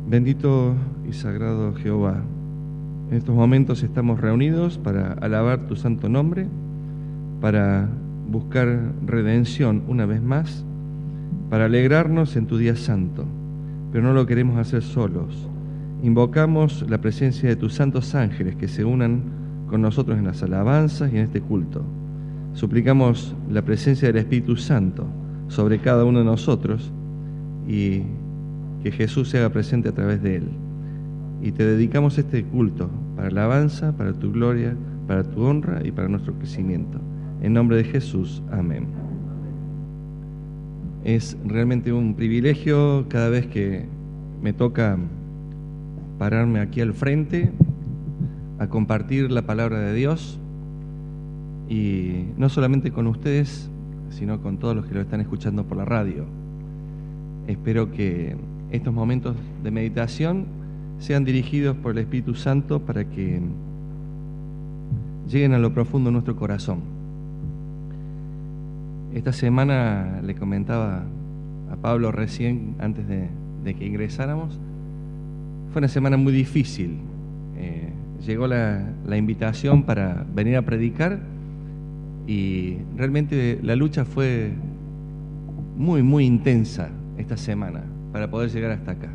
Bendito y sagrado Jehová, en estos momentos estamos reunidos para alabar tu santo nombre, para buscar redención una vez más, para alegrarnos en tu día santo, pero no lo queremos hacer solos. Invocamos la presencia de tus santos ángeles que se unan con nosotros en las alabanzas y en este culto. Suplicamos la presencia del Espíritu Santo sobre cada uno de nosotros y que Jesús se haga presente a través de él. Y te dedicamos este culto para alabanza, para tu gloria, para tu honra y para nuestro crecimiento. En nombre de Jesús, amén. Es realmente un privilegio cada vez que me toca pararme aquí al frente a compartir la palabra de Dios, y no solamente con ustedes, sino con todos los que lo están escuchando por la radio. Espero que estos momentos de meditación sean dirigidos por el Espíritu Santo para que lleguen a lo profundo de nuestro corazón. Esta semana le comentaba a Pablo recién, antes de que ingresáramos, fue una semana muy difícil. Llegó la invitación para venir a predicar y realmente la lucha fue muy, muy intensa esta semana para poder llegar hasta acá.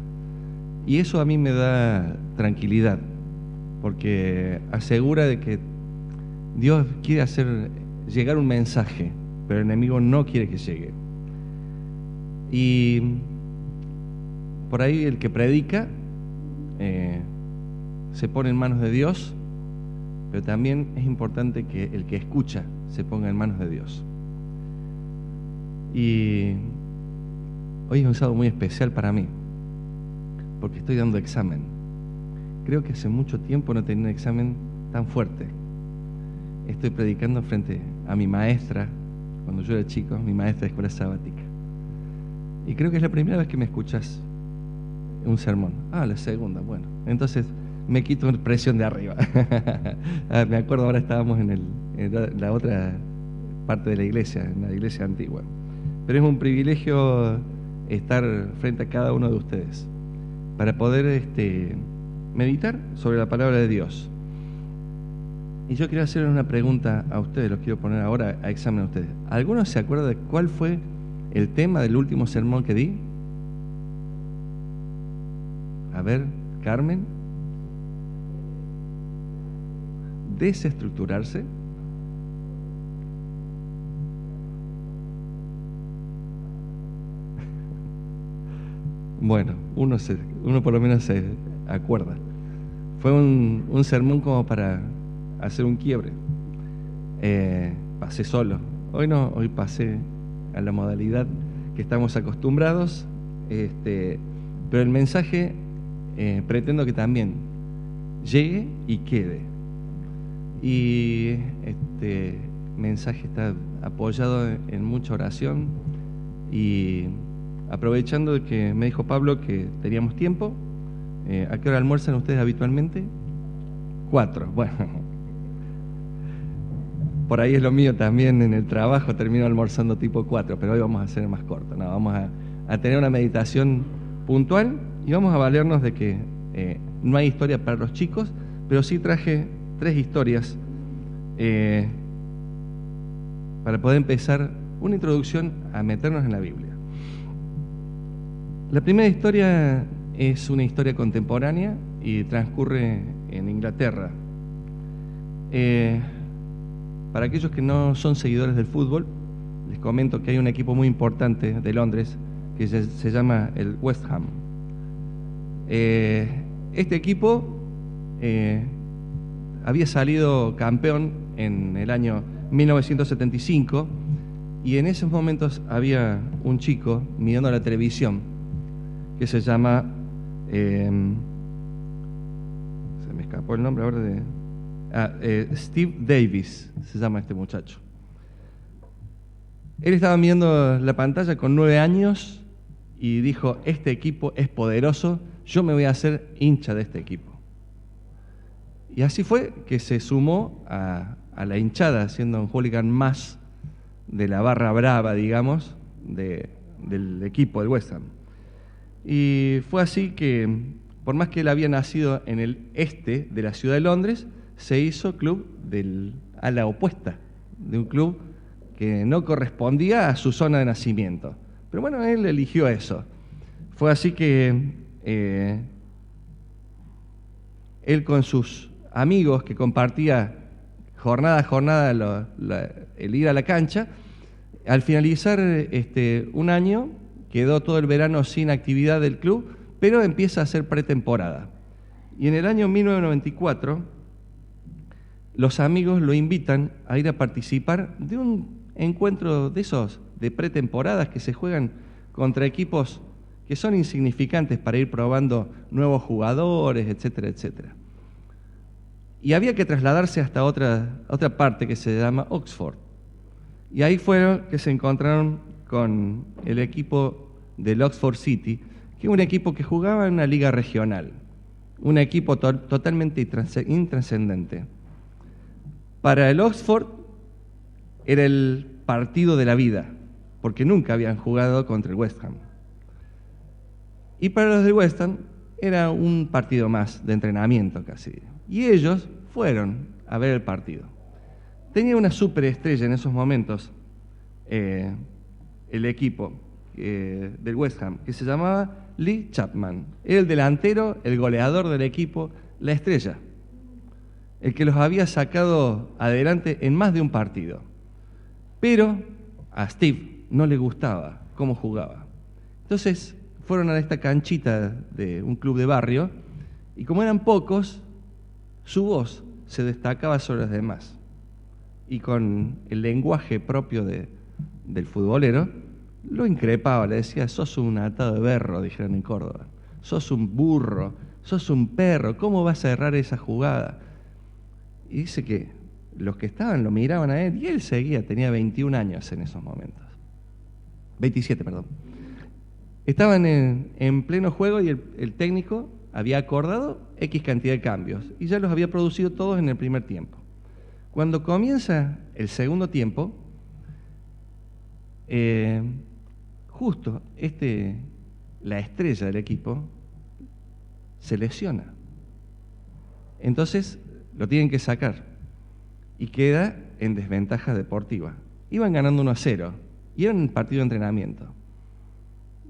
Y eso a mí me da tranquilidad, porque asegura de que Dios quiere hacer llegar un mensaje, pero el enemigo no quiere que llegue. Y por ahí el que predica se pone en manos de Dios, pero también es importante que el que escucha se ponga en manos de Dios. Y hoy es un sábado muy especial para mí, porque estoy dando examen. Creo que hace mucho tiempo no tenía un examen tan fuerte. Estoy predicando frente a mi maestra, cuando yo era chico, mi maestra de escuela sabática. Y creo que es la primera vez que me escuchas un sermón. La segunda, bueno. Entonces me quito presión de arriba. Me acuerdo, ahora estábamos en la otra parte de la iglesia, en la iglesia antigua. Pero es un privilegio estar frente a cada uno de ustedes para poder meditar sobre la palabra de Dios. Y yo quiero hacer una pregunta a ustedes, los quiero poner ahora a examen a ustedes. ¿Alguno se acuerda de cuál fue el tema del último sermón que di? A ver, Carmen. Desestructurarse. Bueno, uno por lo menos se acuerda. Fue un sermón como para hacer un quiebre. Pasé solo. Hoy no, hoy pasé a la modalidad que estamos acostumbrados. Pero el mensaje pretendo que también llegue y quede. Y este mensaje está apoyado en mucha oración, y aprovechando de que me dijo Pablo que teníamos tiempo, ¿a qué hora almuerzan ustedes habitualmente? 4. Bueno, por ahí es lo mío también, en el trabajo termino almorzando tipo 4, pero hoy vamos a hacer más corto. No, vamos a tener una meditación puntual y vamos a valernos de que no hay historia para los chicos, pero sí traje 3 historias para poder empezar una introducción a meternos en la Biblia. La primera historia es una historia contemporánea y transcurre en Inglaterra. Para aquellos que no son seguidores del fútbol, les comento que hay un equipo muy importante de Londres que se llama el West Ham. Este equipo había salido campeón en el año 1975, y en esos momentos había un chico mirando la televisión que se llama, se me escapó el nombre ahora Steve Davis, se llama este muchacho. Él estaba mirando la pantalla con 9 años y dijo: este equipo es poderoso, yo me voy a hacer hincha de este equipo. Y así fue que se sumó a la hinchada, siendo un hooligan más de la barra brava, digamos, del equipo del West Ham. Y fue así que, por más que él había nacido en el este de la ciudad de Londres, se hizo club a la opuesta, de un club que no correspondía a su zona de nacimiento. Pero bueno, él eligió eso. Fue así que él con sus amigos que compartía jornada a jornada el ir a la cancha, al finalizar un año quedó todo el verano sin actividad del club, pero empieza a hacer pretemporada. Y en el año 1994, los amigos lo invitan a ir a participar de un encuentro de esos, de pretemporadas que se juegan contra equipos que son insignificantes para ir probando nuevos jugadores, etcétera, etcétera. Y había que trasladarse hasta otra parte que se llama Oxford. Y ahí fueron que se encontraron con el equipo del Oxford City, que es un equipo que jugaba en una liga regional, un equipo totalmente intrascendente. Para el Oxford era el partido de la vida, porque nunca habían jugado contra el West Ham. Y para los del West Ham era un partido más de entrenamiento casi. Y ellos fueron a ver el partido. Tenía una superestrella en esos momentos el equipo del West Ham, que se llamaba Lee Chapman. Era el delantero, el goleador del equipo, la estrella, el que los había sacado adelante en más de un partido. Pero a Steve no le gustaba cómo jugaba. Entonces fueron a esta canchita de un club de barrio y como eran pocos, su voz se destacaba sobre los demás. Y con el lenguaje propio del futbolero, lo increpaba, le decía: sos un atado de berro, dijeron en Córdoba. Sos un burro, sos un perro, ¿cómo vas a errar esa jugada? Y dice que los que estaban lo miraban a él y él seguía, tenía 21 años en esos momentos. 27, perdón. Estaban en pleno juego y el técnico había acordado X cantidad de cambios y ya los había producido todos en el primer tiempo. Cuando comienza el segundo tiempo, justo la estrella del equipo se lesiona. Entonces lo tienen que sacar y queda en desventaja deportiva. Iban ganando 1-0 y era un partido de entrenamiento.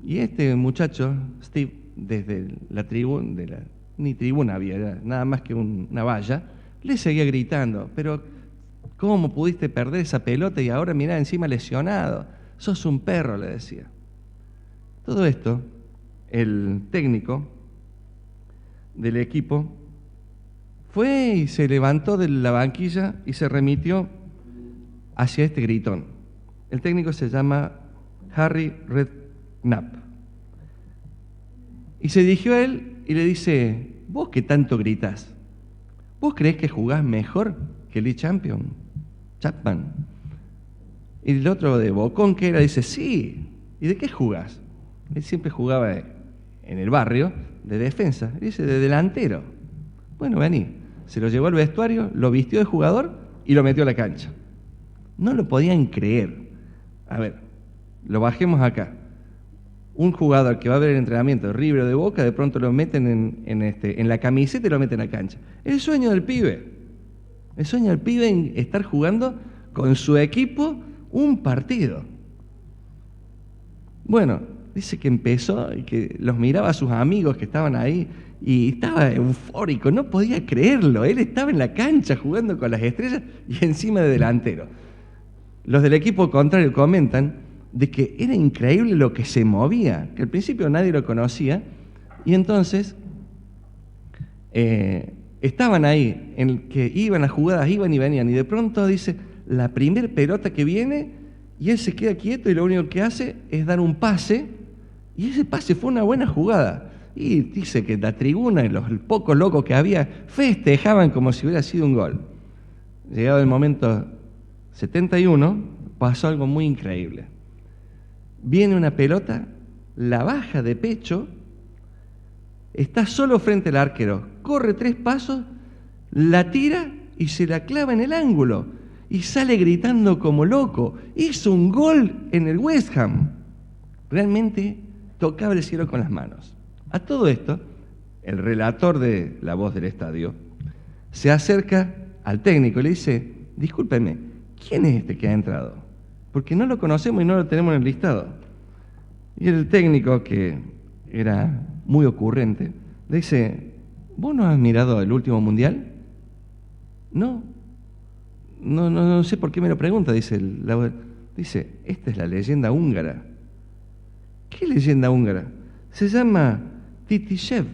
Y este muchacho, Steve, desde la tribuna, ni tribuna había, era nada más que una valla, le seguía gritando: pero ¿cómo pudiste perder esa pelota y ahora mirá encima lesionado? Sos un perro, le decía. Todo esto, el técnico del equipo fue y se levantó de la banquilla y se remitió hacia este gritón. El técnico se llama Harry Redknapp. Y se dirigió a él y le dice: ¿vos qué tanto gritás? ¿Vos creés que jugás mejor que Lee Chapman? Y el otro de bocón que era dice: sí. ¿Y de qué jugás? Él siempre jugaba en el barrio de defensa. Dice: de delantero. Bueno, vení. Se lo llevó al vestuario, lo vistió de jugador y lo metió a la cancha. No lo podían creer. A ver, lo bajemos acá. Un jugador que va a ver el entrenamiento de River o de Boca, de pronto lo meten en la camiseta y lo meten a la cancha. El sueño del pibe. El sueño del pibe en estar jugando con su equipo un partido. Bueno, dice que empezó y que los miraba a sus amigos que estaban ahí y estaba eufórico, no podía creerlo. Él estaba en la cancha jugando con las estrellas y encima de delantero. Los del equipo contrario comentan de que era increíble lo que se movía, que al principio nadie lo conocía, y entonces estaban ahí, en que iban las jugadas, iban y venían, y de pronto dice: la primera pelota que viene, y él se queda quieto y lo único que hace es dar un pase, y ese pase fue una buena jugada. Y dice que la tribuna y los pocos locos que había festejaban como si hubiera sido un gol. Llegado el momento 71, pasó algo muy increíble. Viene una pelota, la baja de pecho, está solo frente al arquero, corre 3 pasos, la tira y se la clava en el ángulo y sale gritando como loco: hizo un gol en el West Ham. Realmente tocaba el cielo con las manos. A todo esto, el relator de La Voz del Estadio se acerca al técnico y le dice: discúlpeme, ¿quién es este que ha entrado? Porque no lo conocemos y no lo tenemos en el listado. Y el técnico, que era muy ocurrente, le dice: ¿vos no has mirado el último mundial? No sé por qué me lo pregunta, dice dice, esta es la leyenda húngara. ¿Qué leyenda húngara? Se llama Titishev.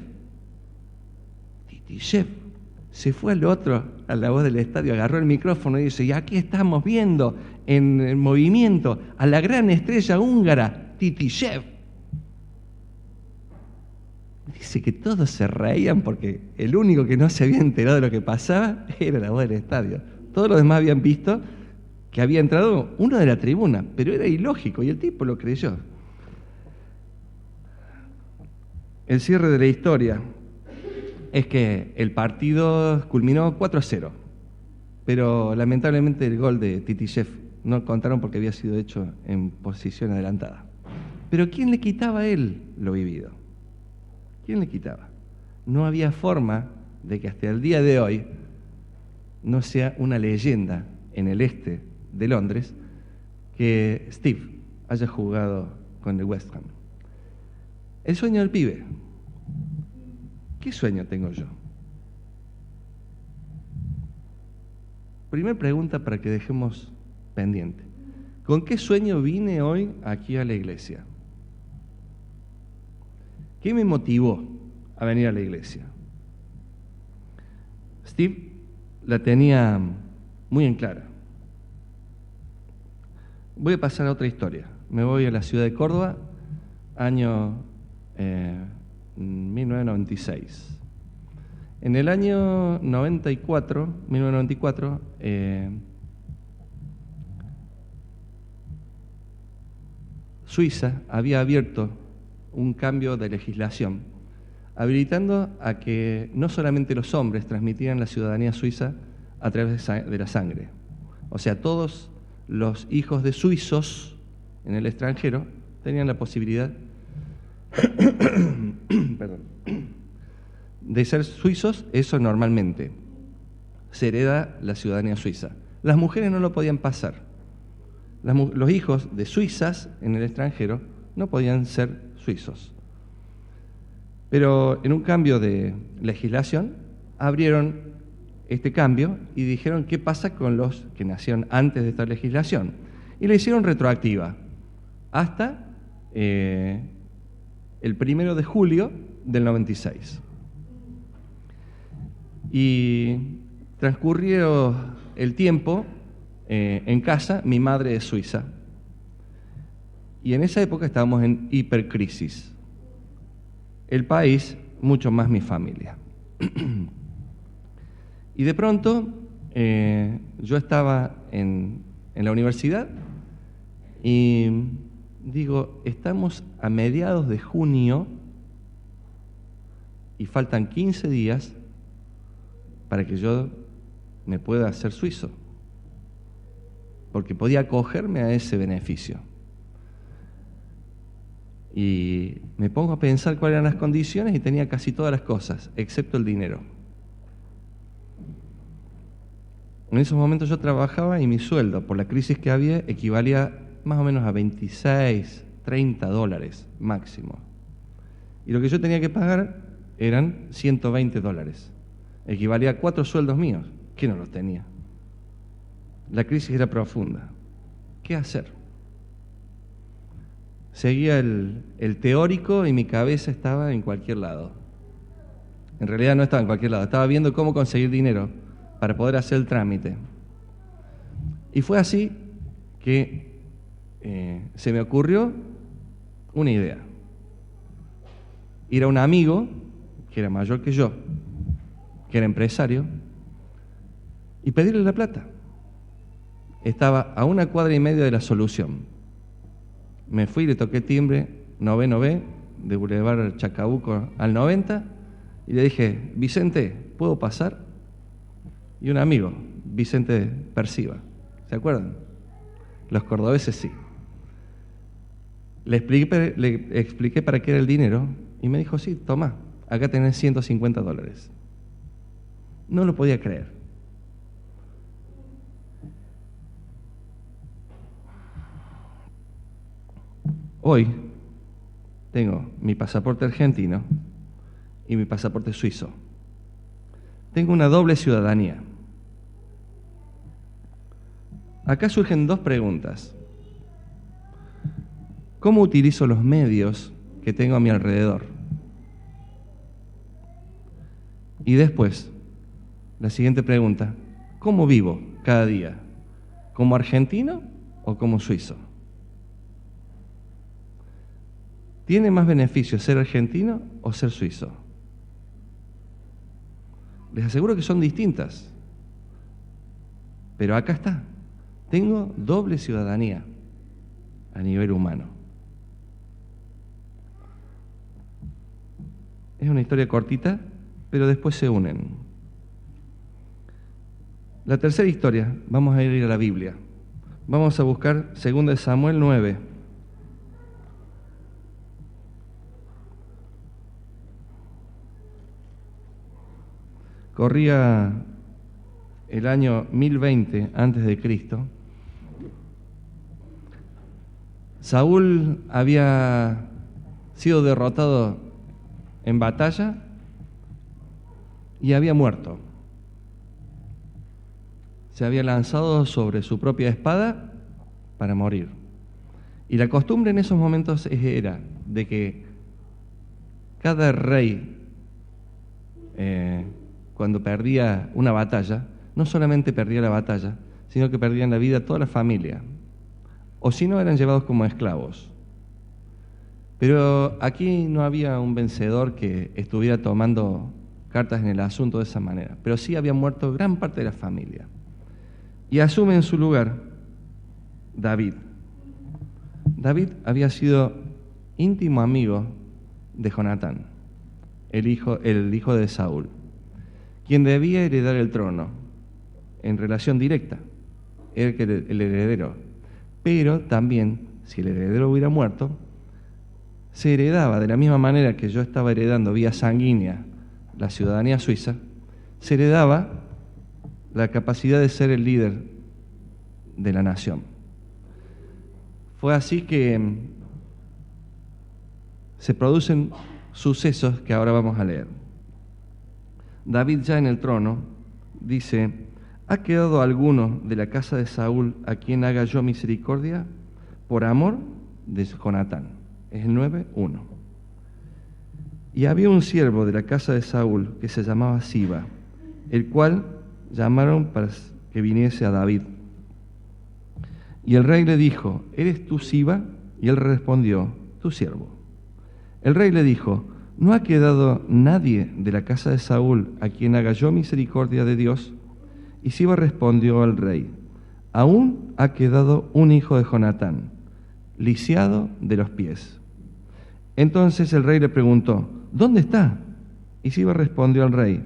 Titishev. Se fue al otro, a La Voz del Estadio, agarró el micrófono y dice: y aquí estamos viendo en movimiento a la gran estrella húngara, Titishev. Dice que todos se reían porque el único que no se había enterado de lo que pasaba era La Voz del Estadio. Todos los demás habían visto que había entrado uno de la tribuna, pero era ilógico y el tipo lo creyó. El cierre de la historia es que el partido culminó 4-0, pero lamentablemente el gol de Titishev no contaron porque había sido hecho en posición adelantada. Pero ¿quién le quitaba a él lo vivido? ¿Quién le quitaba? No había forma de que hasta el día de hoy no sea una leyenda en el este de Londres que Steve haya jugado con el West Ham. El sueño del pibe. ¿Qué sueño tengo yo? Primera pregunta para que dejemos pendiente. ¿Con qué sueño vine hoy aquí a la iglesia? ¿Qué me motivó a venir a la iglesia? Steve la tenía muy en clara. Voy a pasar a otra historia. Me voy a la ciudad de Córdoba, año 1996. En el año 1994, Suiza había abierto un cambio de legislación, habilitando a que no solamente los hombres transmitieran la ciudadanía suiza a través de la sangre. O sea, todos los hijos de suizos en el extranjero tenían la posibilidad de ser suizos. Eso normalmente se hereda la ciudadanía suiza. Las mujeres no lo podían pasar. Los hijos de suizas en el extranjero no podían ser suizos. Pero en un cambio de legislación abrieron este cambio y dijeron: ¿qué pasa con los que nacieron antes de esta legislación? Y la hicieron retroactiva hasta el 1 de julio del 96. Y transcurrió el tiempo en casa. Mi madre es suiza y en esa época estábamos en hipercrisis. El país, mucho más mi familia. Y de pronto yo estaba en la universidad y digo: estamos a mediados de junio y faltan 15 días para que yo me pueda hacer suizo, porque podía acogerme a ese beneficio. Y me pongo a pensar cuáles eran las condiciones y tenía casi todas las cosas, excepto el dinero. En esos momentos yo trabajaba y mi sueldo, por la crisis que había, equivalía más o menos a 26, 30 dólares máximo. Y lo que yo tenía que pagar eran 120 dólares. Equivalía a 4 sueldos míos, que no los tenía. La crisis era profunda. ¿Qué hacer? Seguía el teórico y mi cabeza estaba en cualquier lado. En realidad no estaba en cualquier lado, estaba viendo cómo conseguir dinero para poder hacer el trámite. Y fue así que se me ocurrió una idea. Ir a un amigo que era mayor que yo, que era empresario, y pedirle la plata. Estaba a 1,5 cuadras de la solución. Me fui, le toqué timbre, 9º B, de Boulevard Chacabuco al 90, y le dije: Vicente, ¿puedo pasar? Y un amigo, Vicente Persiva, ¿se acuerdan? Los cordobeses sí. Le expliqué para qué era el dinero y me dijo, sí, toma, acá tenés $150. No lo podía creer. Hoy tengo mi pasaporte argentino y mi pasaporte suizo. Tengo una doble ciudadanía. Acá surgen dos preguntas. ¿Cómo utilizo los medios que tengo a mi alrededor? Y después, la siguiente pregunta, ¿cómo vivo cada día? ¿Como argentino o como suizo? ¿Tiene más beneficio ser argentino o ser suizo? Les aseguro que son distintas. Pero acá está. Tengo doble ciudadanía a nivel humano. Es una historia cortita, pero después se unen. La tercera historia, vamos a ir a la Biblia. Vamos a buscar 2 Samuel 9. Corría el año 1020 antes de Cristo. Saúl había sido derrotado en batalla y había muerto. Se había lanzado sobre su propia espada para morir. Y la costumbre en esos momentos era de que cada rey, cuando perdía una batalla, no solamente perdía la batalla, sino que perdían la vida toda la familia. O si no, eran llevados como esclavos. Pero aquí no había un vencedor que estuviera tomando cartas en el asunto de esa manera. Pero sí había muerto gran parte de la familia. Y asume en su lugar David. David había sido íntimo amigo de Jonatán, el hijo de Saúl, quien debía heredar el trono en relación directa, era el heredero. Pero también, si el heredero hubiera muerto, se heredaba de la misma manera que yo estaba heredando vía sanguínea la ciudadanía suiza, se heredaba la capacidad de ser el líder de la nación. Fue así que se producen sucesos que ahora vamos a leer. David, ya en el trono, dice: ¿ha quedado alguno de la casa de Saúl a quien haga yo misericordia por amor de Jonatán? Es el 9:1. Y había un siervo de la casa de Saúl que se llamaba Siba, el cual llamaron para que viniese a David. Y el rey le dijo: ¿eres tú Siba? Y él respondió: tu siervo. El rey le dijo: ¿no ha quedado nadie de la casa de Saúl a quien haga yo misericordia de Dios? Y Siba respondió al rey: aún ha quedado un hijo de Jonatán, lisiado de los pies. Entonces el rey le preguntó: ¿dónde está? Y Siba respondió al rey: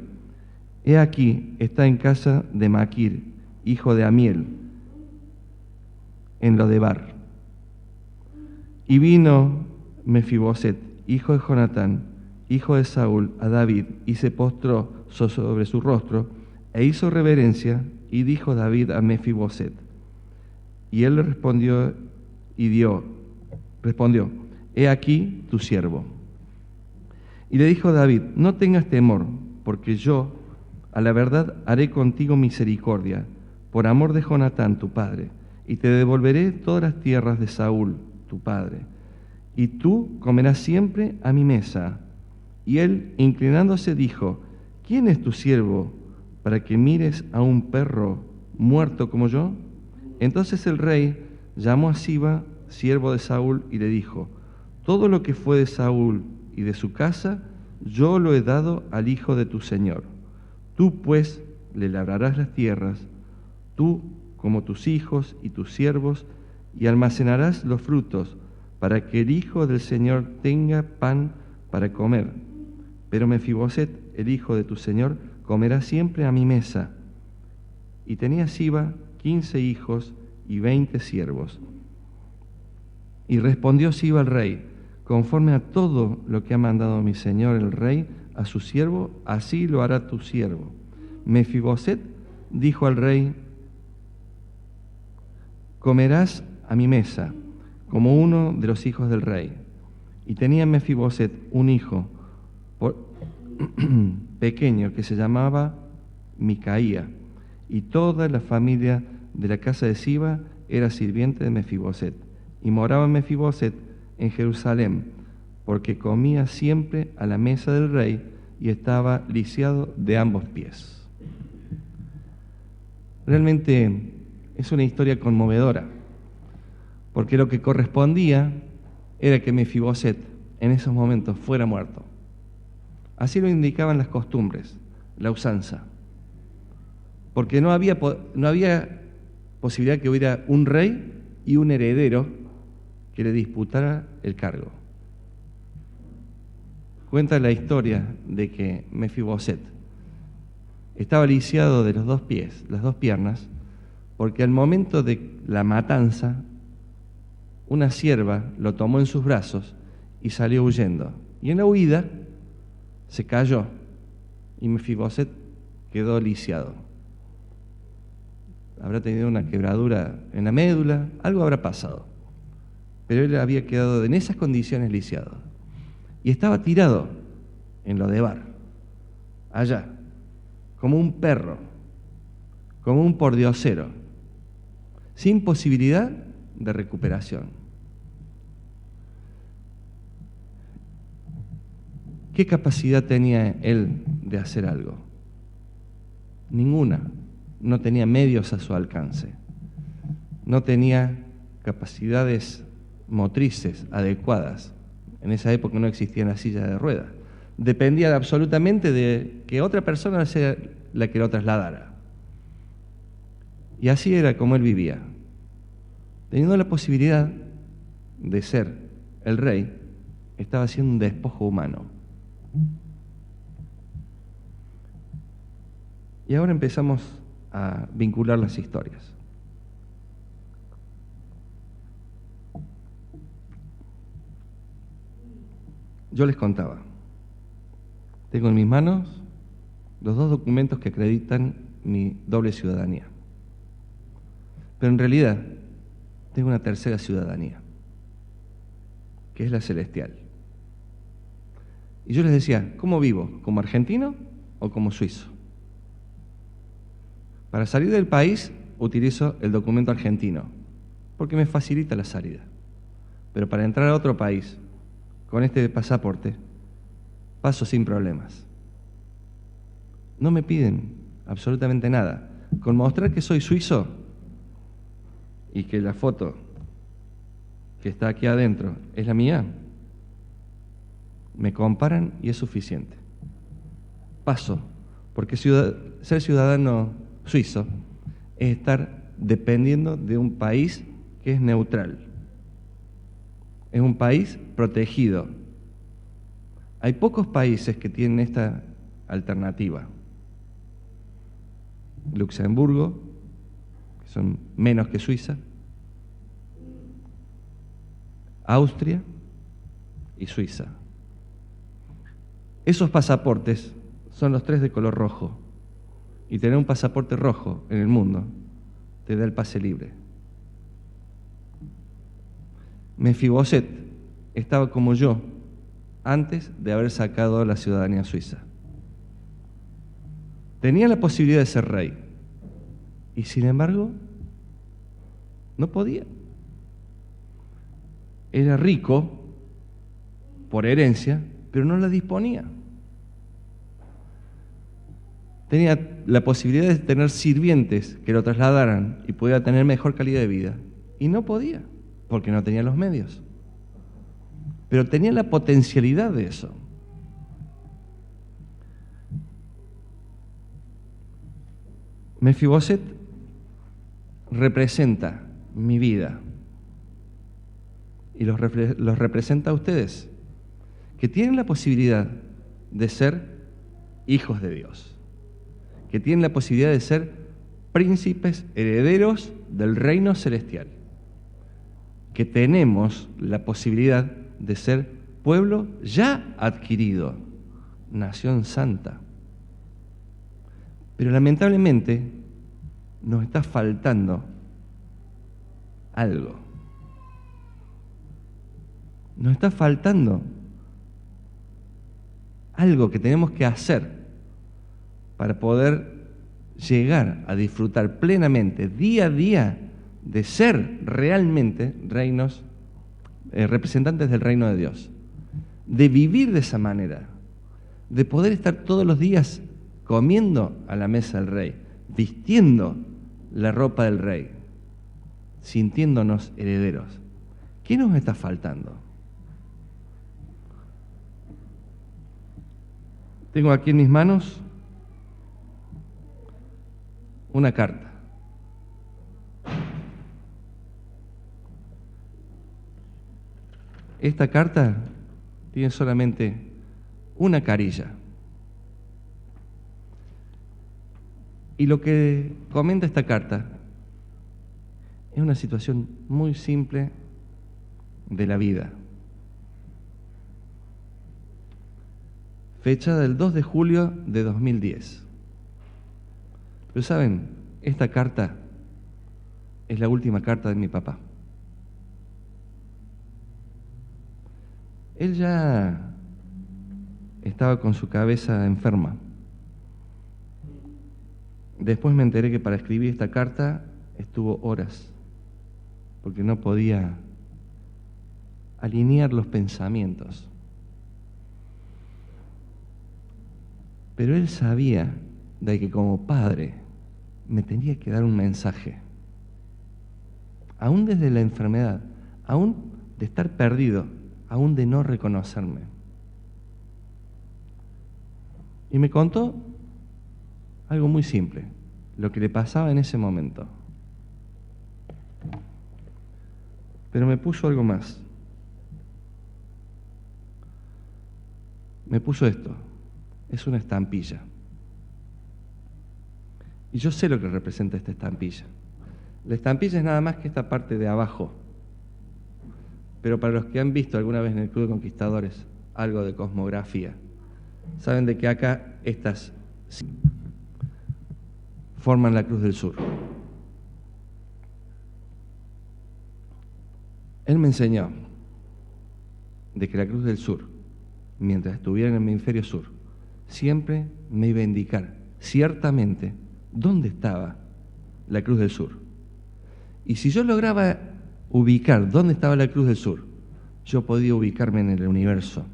he aquí, está en casa de Maquir, hijo de Amiel, en Lodebar. Y vino Mefiboset, hijo de Jonatán, hijo de Saúl, a David, y se postró sobre su rostro, e hizo reverencia, y dijo David a Mefiboset. Y él le respondió, he aquí tu siervo. Y le dijo David: no tengas temor, porque yo, a la verdad, haré contigo misericordia, por amor de Jonatán tu padre, y te devolveré todas las tierras de Saúl tu padre, y tú comerás siempre a mi mesa. Y él, inclinándose, dijo: ¿quién es tu siervo para que mires a un perro muerto como yo? Entonces el rey llamó a Siba, siervo de Saúl, y le dijo: todo lo que fue de Saúl y de su casa, yo lo he dado al hijo de tu señor. Tú pues le labrarás las tierras, tú como tus hijos y tus siervos, y almacenarás los frutos, para que el hijo del Señor tenga pan para comer. Pero Mefiboset, el hijo de tu señor, comerá siempre a mi mesa. Y tenía Siba 15 hijos y 20 siervos. Y respondió Siba al rey: conforme a todo lo que ha mandado mi señor el rey a su siervo, así lo hará tu siervo. Mefiboset dijo al rey: comerás a mi mesa, como uno de los hijos del rey. Y tenía Mefiboset un hijo pequeño que se llamaba Micaía, y toda la familia de la casa de Siba era sirviente de Mefiboset. Y moraba Mefiboset en Jerusalén, porque comía siempre a la mesa del rey y estaba lisiado de ambos pies. Realmente es una historia conmovedora, porque lo que correspondía era que Mefiboset en esos momentos fuera muerto. Así lo indicaban las costumbres, la usanza, porque no había posibilidad que hubiera un rey y un heredero que le disputara el cargo. Cuenta la historia de que Mefiboset estaba lisiado de los dos pies, las dos piernas, porque al momento de la matanza, una sierva lo tomó en sus brazos y salió huyendo. Y en la huida se cayó y Mefiboset quedó lisiado. Habrá tenido una quebradura en la médula, algo habrá pasado. Pero él había quedado en esas condiciones lisiado. Y estaba tirado en Lodebar, allá, como un perro, como un pordiosero, sin posibilidad de recuperación. ¿Qué capacidad tenía él de hacer algo? Ninguna. No tenía medios a su alcance. No tenía capacidades motrices adecuadas. En esa época no existían las sillas de ruedas. Dependía absolutamente de que otra persona sea la que lo trasladara. Y así era como él vivía. Teniendo la posibilidad de ser el rey, estaba haciendo un despojo humano. Y ahora empezamos a vincular las historias. Yo les contaba, tengo en mis manos los dos documentos que acreditan mi doble ciudadanía. Pero en realidad tengo una tercera ciudadanía, que es la celestial. Y yo les decía, ¿cómo vivo? ¿Como argentino o como suizo? Para salir del país utilizo el documento argentino, porque me facilita la salida. Pero para entrar a otro país, con este pasaporte, paso sin problemas. No me piden absolutamente nada. Con mostrar que soy suizo y que la foto que está aquí adentro es la mía, me comparan y es suficiente. Paso, porque ser ciudadano suizo es estar dependiendo de un país que es neutral. Es un país protegido. Hay pocos países que tienen esta alternativa. Luxemburgo, que son menos que Suiza, Austria y Suiza. Esos pasaportes son los tres de color rojo. Y tener un pasaporte rojo en el mundo te da el pase libre. Mefiboset estaba como yo antes de haber sacado la ciudadanía suiza. Tenía la posibilidad de ser rey y sin embargo no podía. Era rico por herencia, pero no la disponía. Tenía la posibilidad de tener sirvientes que lo trasladaran y pudiera tener mejor calidad de vida. Y no podía, porque no tenía los medios. Pero tenía la potencialidad de eso. Mefiboset representa mi vida y los representa a ustedes, que tienen la posibilidad de ser hijos de Dios, que tienen la posibilidad de ser príncipes herederos del reino celestial, que tenemos la posibilidad de ser pueblo ya adquirido, nación santa. Pero lamentablemente nos está faltando algo. Nos está faltando algo que tenemos que hacer para poder llegar a disfrutar plenamente, día a día, de ser realmente representantes del reino de Dios, de vivir de esa manera, de poder estar todos los días comiendo a la mesa del rey, vistiendo la ropa del rey, sintiéndonos herederos. ¿Qué nos está faltando? Tengo aquí en mis manos una carta. Esta carta tiene solamente una carilla. Y lo que comenta esta carta es una situación muy simple de la vida. Fecha del 2 de julio de 2010. Pero saben, esta carta es la última carta de mi papá. Él ya estaba con su cabeza enferma. Después me enteré que para escribir esta carta estuvo horas, porque no podía alinear los pensamientos. Pero él sabía de que como padre me tenía que dar un mensaje. Aún desde la enfermedad, aún de estar perdido, aún de no reconocerme. Y me contó algo muy simple, lo que le pasaba en ese momento. Pero me puso algo más. Me puso esto. Es una estampilla. Y yo sé lo que representa esta estampilla. La estampilla es nada más que esta parte de abajo. Pero para los que han visto alguna vez en el Club de Conquistadores algo de cosmografía, saben de que acá estas forman la Cruz del Sur. Él me enseñó de que la Cruz del Sur, mientras estuviera en el hemisferio sur, siempre me iba a indicar ciertamente dónde estaba la Cruz del Sur. Y si yo lograba ubicar dónde estaba la Cruz del Sur, yo podía ubicarme en el universo.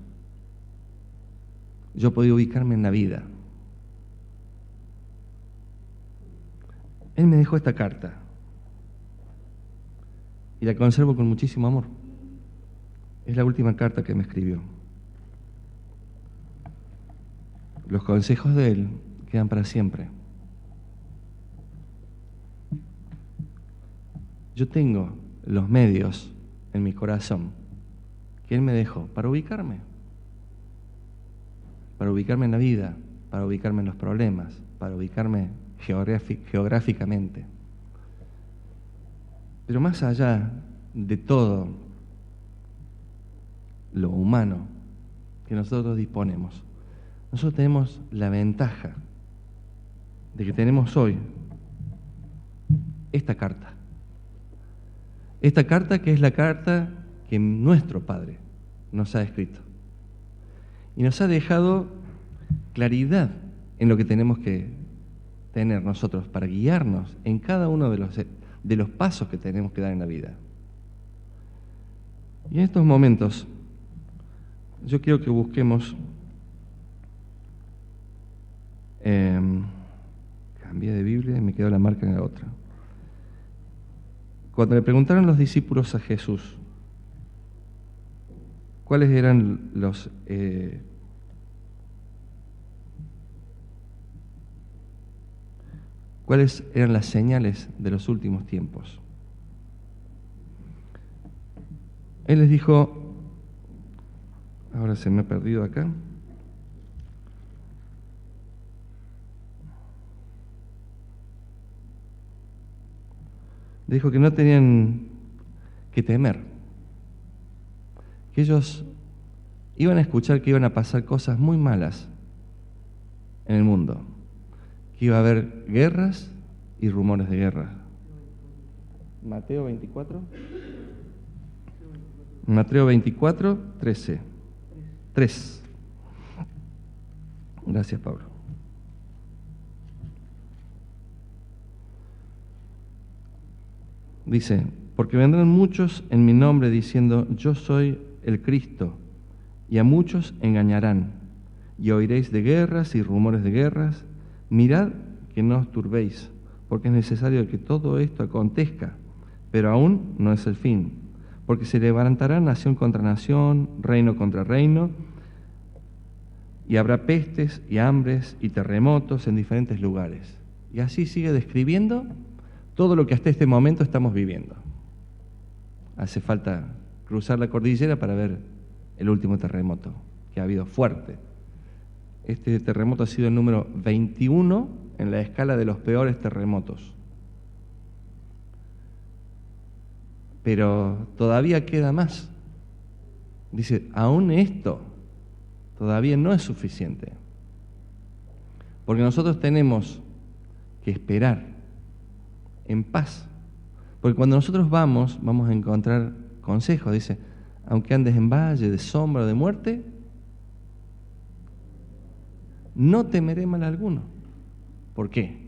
Yo podía ubicarme en la vida. Él me dejó esta carta y la conservo con muchísimo amor. Es la última carta que me escribió. Los consejos de él quedan para siempre. Yo tengo los medios en mi corazón que él me dejó para ubicarme en la vida, para ubicarme en los problemas, para ubicarme geográficamente. Pero más allá de todo lo humano que nosotros disponemos, nosotros tenemos la ventaja de que tenemos hoy esta carta. Esta carta que es la carta que nuestro Padre nos ha escrito. Y nos ha dejado claridad en lo que tenemos que tener nosotros para guiarnos en cada uno de los pasos que tenemos que dar en la vida. Y en estos momentos, yo quiero que busquemos... cambié de Biblia y me quedó la marca en la otra. Cuando le preguntaron los discípulos a Jesús cuáles eran cuáles eran las señales de los últimos tiempos, Él les dijo, ahora se me ha perdido acá, dijo que no tenían que temer, que ellos iban a escuchar que iban a pasar cosas muy malas en el mundo, que iba a haber guerras y rumores de guerra. Mateo 24. Mateo 24, 13. 3. Gracias, Pablo. Dice, porque vendrán muchos en mi nombre diciendo, yo soy el Cristo, y a muchos engañarán, y oiréis de guerras y rumores de guerras. Mirad que no os turbéis, porque es necesario que todo esto acontezca, pero aún no es el fin, porque se levantará nación contra nación, reino contra reino, y habrá pestes y hambres y terremotos en diferentes lugares. Y así sigue describiendo todo lo que hasta este momento estamos viviendo. Hace falta cruzar la cordillera para ver el último terremoto que ha habido fuerte. Este terremoto ha sido el número 21 en la escala de los peores terremotos. Pero todavía queda más. Dice, aún esto todavía no es suficiente. Porque nosotros tenemos que esperar en paz. Porque cuando nosotros vamos a encontrar consejos. Dice, aunque andes en valle de sombra o de muerte, no temeré mal alguno. ¿Por qué?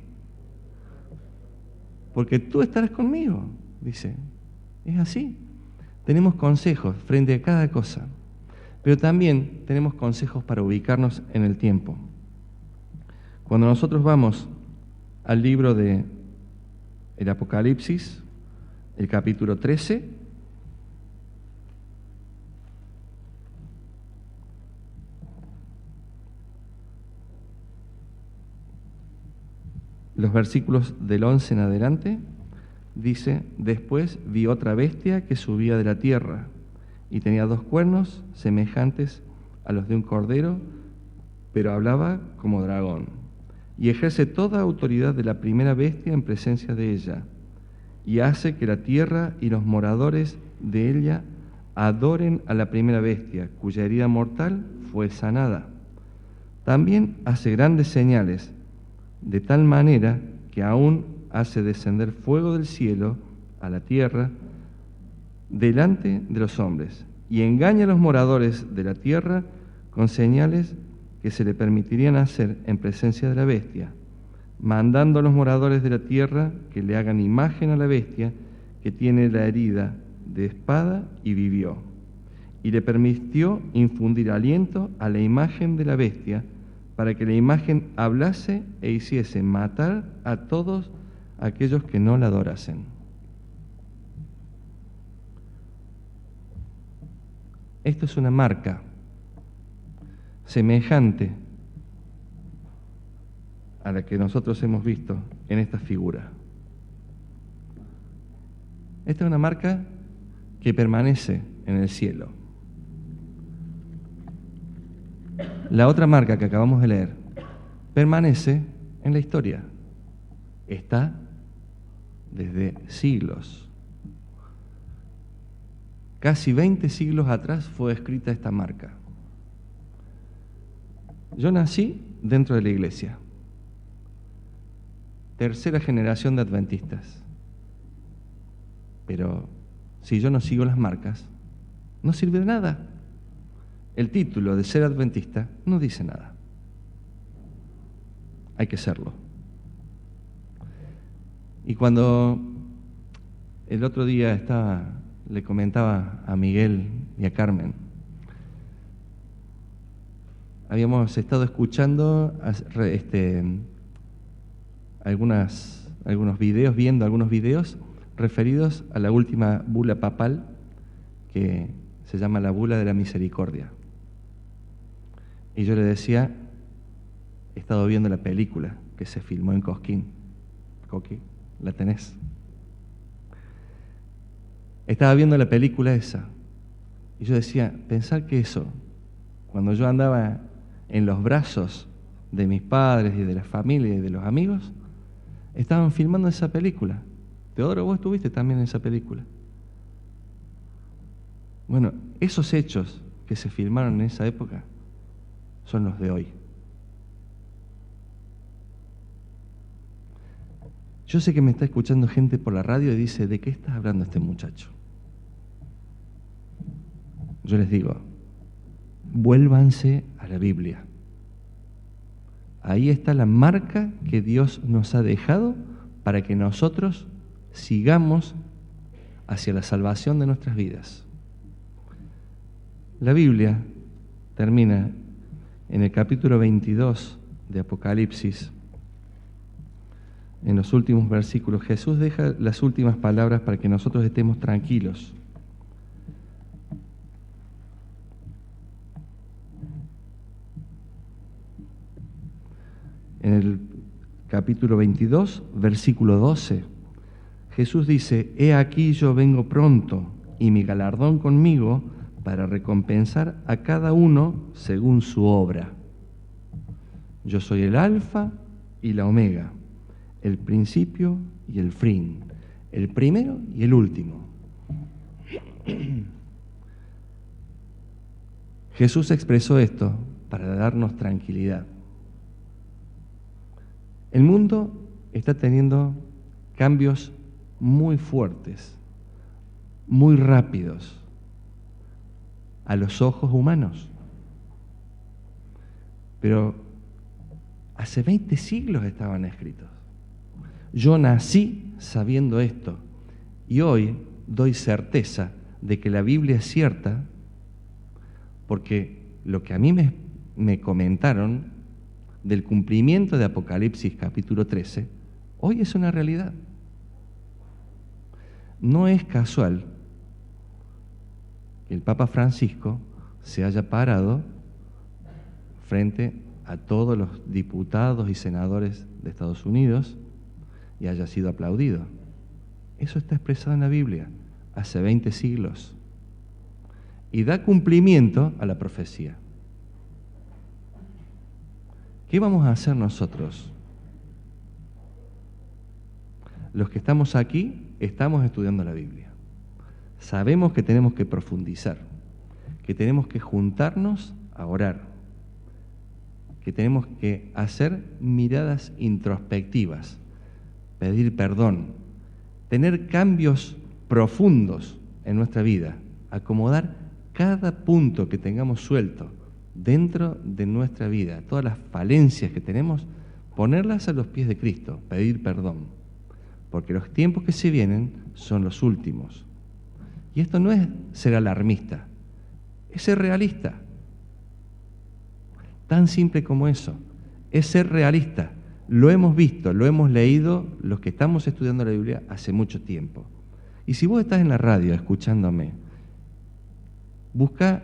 Porque tú estarás conmigo, dice. Es así. Tenemos consejos frente a cada cosa, pero también tenemos consejos para ubicarnos en el tiempo. Cuando nosotros vamos al libro de el Apocalipsis, el capítulo 13, los versículos del 11 en adelante, dice, después vi otra bestia que subía de la tierra y tenía 2 cuernos semejantes a los de un cordero, pero hablaba como dragón, y ejerce toda autoridad de la primera bestia en presencia de ella, y hace que la tierra y los moradores de ella adoren a la primera bestia, cuya herida mortal fue sanada. También hace grandes señales, de tal manera que aún hace descender fuego del cielo a la tierra delante de los hombres, y engaña a los moradores de la tierra con señales que se le permitirían hacer en presencia de la bestia, mandando a los moradores de la tierra que le hagan imagen a la bestia que tiene la herida de espada y vivió, y le permitió infundir aliento a la imagen de la bestia, para que la imagen hablase e hiciese matar a todos aquellos que no la adorasen. Esto es una marca semejante a la que nosotros hemos visto en esta figura. Esta es una marca que permanece en el cielo. La otra marca que acabamos de leer permanece en la historia. Está desde siglos. Casi 20 siglos atrás fue escrita esta marca. Yo nací dentro de la iglesia. 3ª generación de adventistas. Pero si yo no sigo las marcas, no sirve de nada. El título de ser adventista no dice nada. Hay que serlo. Y cuando el otro día le comentaba a Miguel y a Carmen, habíamos estado escuchando viendo algunos videos referidos a la última bula papal, que se llama la bula de la misericordia. Y yo le decía, he estado viendo la película que se filmó en Cosquín. Coqui, ¿la tenés? Estaba viendo la película esa. Y yo decía, pensar que eso, cuando yo andaba en los brazos de mis padres y de la familia y de los amigos, estaban filmando esa película. Teodoro, vos estuviste también en esa película. Bueno, esos hechos que se filmaron en esa época son los de hoy. Yo sé que me está escuchando gente por la radio y dice, ¿de qué está hablando este muchacho? Yo les digo, vuélvanse a la Biblia. Ahí está la marca que Dios nos ha dejado para que nosotros sigamos hacia la salvación de nuestras vidas. La Biblia termina en el capítulo 22 de Apocalipsis. En los últimos versículos, Jesús deja las últimas palabras para que nosotros estemos tranquilos. En el capítulo 22, versículo 12, Jesús dice, «He aquí yo vengo pronto, y mi galardón conmigo, para recompensar a cada uno según su obra. Yo soy el Alfa y la Omega, el principio y el fin, el primero y el último». Jesús expresó esto para darnos tranquilidad. El mundo está teniendo cambios muy fuertes, muy rápidos, a los ojos humanos. Pero hace 20 siglos estaban escritos. Yo nací sabiendo esto y hoy doy certeza de que la Biblia es cierta porque lo que a mí me comentaron del cumplimiento de Apocalipsis capítulo 13, hoy es una realidad. No es casual que el Papa Francisco se haya parado frente a todos los diputados y senadores de Estados Unidos y haya sido aplaudido. Eso está expresado en la Biblia hace 20 siglos y da cumplimiento a la profecía. ¿Qué vamos a hacer nosotros? Los que estamos aquí estamos estudiando la Biblia. Sabemos que tenemos que profundizar, que tenemos que juntarnos a orar, que tenemos que hacer miradas introspectivas, pedir perdón, tener cambios profundos en nuestra vida, acomodar cada punto que tengamos suelto dentro de nuestra vida, todas las falencias que tenemos, ponerlas a los pies de Cristo, pedir perdón, porque los tiempos que se vienen son los últimos. Y esto no es ser alarmista, es ser realista. Tan simple como eso, es ser realista. Lo hemos visto, lo hemos leído los que estamos estudiando la Biblia hace mucho tiempo. Y si vos estás en la radio escuchándome, busca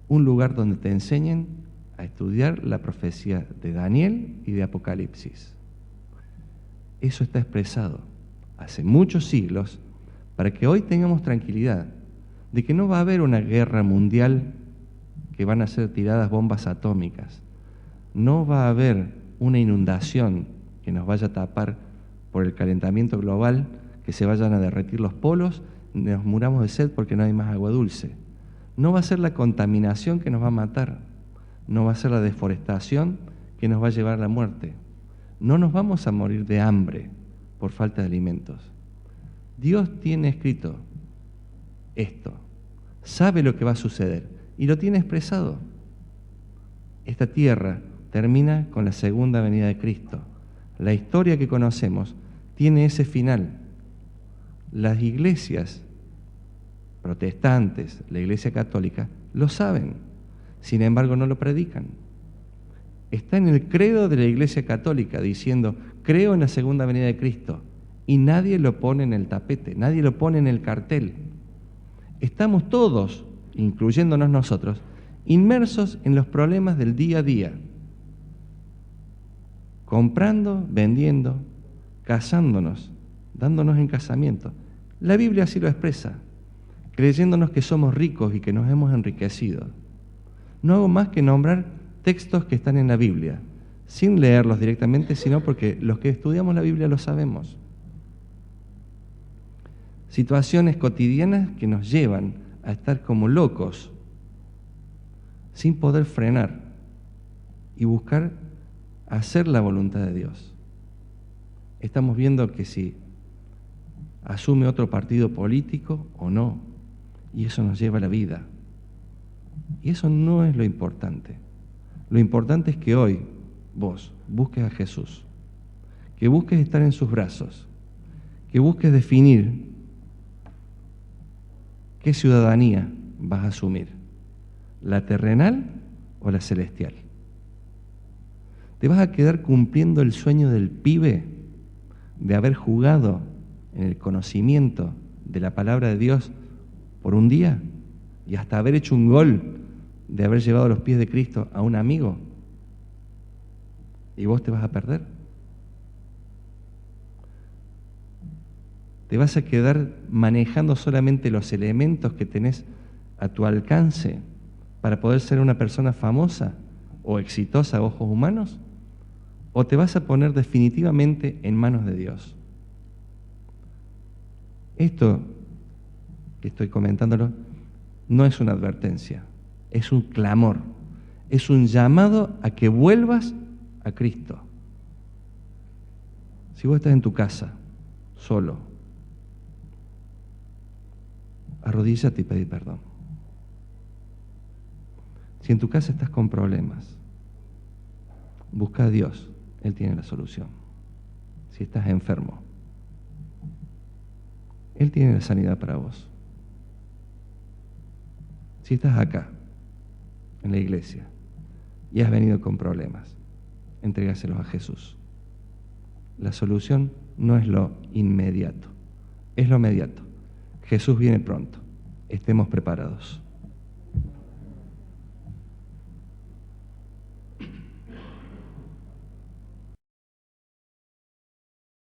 un lugar donde te enseñen a estudiar la profecía de Daniel y de Apocalipsis. Eso está expresado hace muchos siglos para que hoy tengamos tranquilidad de que no va a haber una guerra mundial que van a ser tiradas bombas atómicas. No va a haber una inundación que nos vaya a tapar por el calentamiento global, que se vayan a derretir los polos, nos muramos de sed porque no hay más agua dulce. No va a ser la contaminación que nos va a matar, no va a ser la deforestación que nos va a llevar a la muerte. No nos vamos a morir de hambre por falta de alimentos. Dios tiene escrito esto, sabe lo que va a suceder y lo tiene expresado. Esta tierra termina con la segunda venida de Cristo. La historia que conocemos tiene ese final. Las iglesias protestantes, la Iglesia Católica, lo saben, sin embargo no lo predican. Está en el credo de la Iglesia Católica diciendo, creo en la segunda venida de Cristo, y nadie lo pone en el tapete, nadie lo pone en el cartel. Estamos todos, incluyéndonos nosotros, inmersos en los problemas del día a día, comprando, vendiendo, casándonos, dándonos en casamiento. La Biblia así lo expresa, creyéndonos que somos ricos y que nos hemos enriquecido. No hago más que nombrar textos que están en la Biblia, sin leerlos directamente, sino porque los que estudiamos la Biblia lo sabemos. Situaciones cotidianas que nos llevan a estar como locos, sin poder frenar y buscar hacer la voluntad de Dios. Estamos viendo que si asume otro partido político o no, y eso nos lleva a la vida. Y eso no es lo importante. Lo importante es que hoy vos busques a Jesús, que busques estar en sus brazos, que busques definir qué ciudadanía vas a asumir, la terrenal o la celestial. ¿Te vas a quedar cumpliendo el sueño del pibe de haber jugado en el conocimiento de la palabra de Dios por un día y hasta haber hecho un gol de haber llevado los pies de Cristo a un amigo? ¿Y vos te vas a perder? ¿Te vas a quedar manejando solamente los elementos que tenés a tu alcance para poder ser una persona famosa o exitosa a ojos humanos? ¿O te vas a poner definitivamente en manos de Dios? Esto que estoy comentándolo no es una advertencia, es un clamor, es un llamado a que vuelvas a Cristo. Si vos estás en tu casa, solo, arrodíllate y pedí perdón. Si en tu casa estás con problemas, busca a Dios, Él tiene la solución. Si estás enfermo, Él tiene la sanidad para vos. Si estás acá, en la iglesia, y has venido con problemas, entrégaselos a Jesús. La solución no es lo inmediato, es lo inmediato. Jesús viene pronto. Estemos preparados.